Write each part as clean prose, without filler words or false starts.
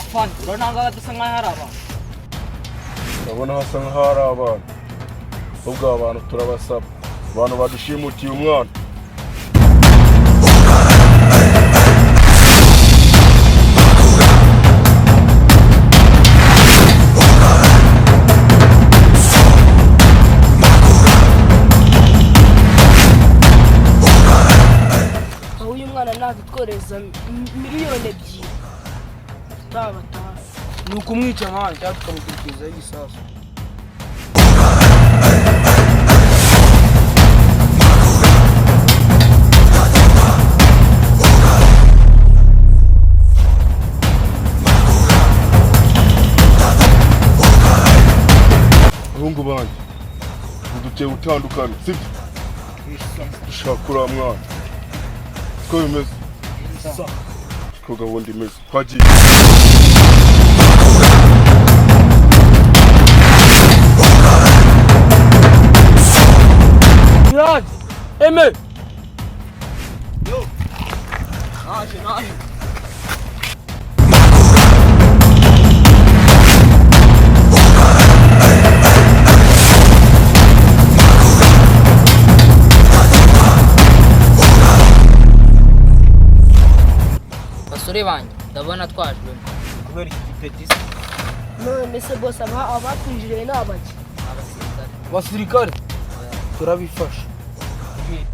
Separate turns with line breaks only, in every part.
Afan, urabona dusa nkaho hari abantu.
Ndabona hasa nkaho hari abantu. Ubwo abantu turabasaba. Abantu badushimutiye umwana.
Nagutworeza miliyoni 2 tabataha
Nuko umwica nk'aho cyangwa tukamukurikizaho igisasu.
Abahungu banjye uduteye utandukana sibyo dushaka uriya mwana ko bimeze ko gahunda imeze twagiye
Eme yo naje basore banje ndabona twajwe kubera iki gipetisi.
none se boss abatwinjiriye n'abaki
Abasirikare turabifasha.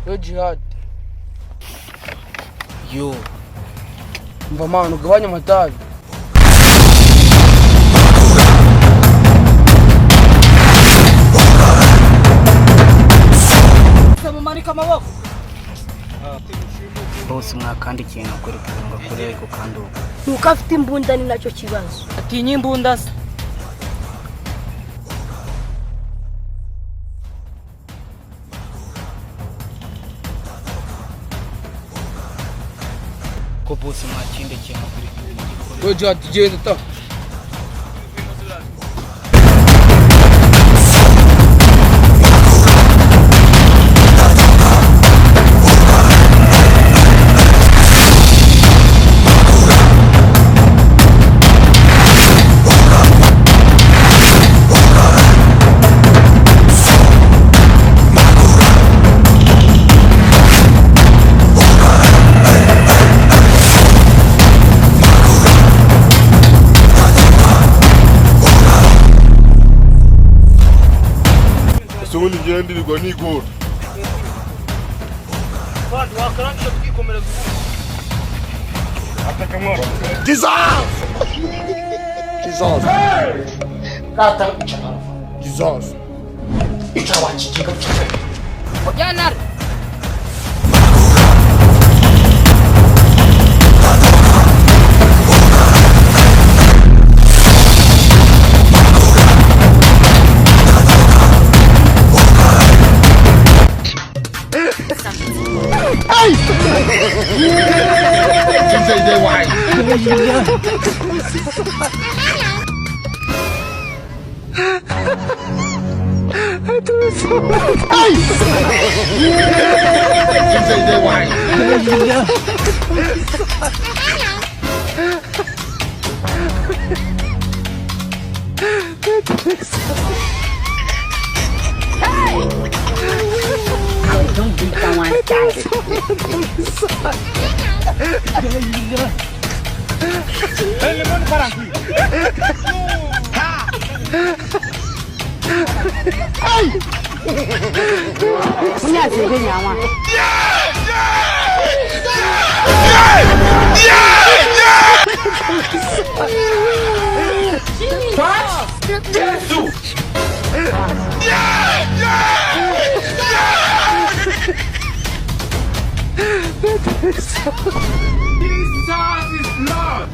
Yo jihad yo mva manu gabanya amatabi. Samumarika amaboko
bose mwakandikiye nakore kugira kure ko kanduka
nuko afite imbunda ni nacyo kibazo
atinya imbunda se.
ko bose mwakindikiye nakore kugira
Yo jihad genda ta
ubundi ngendirirwa n'igora
Fandi wakarangije twikomereza
ataka mwana
Jesus! Jesus!
kata icara
Jesus!
icara wakikiga
Janar
Hey! Say they why? Hey! Say they why?
don't beat that one
Jesus is Lord.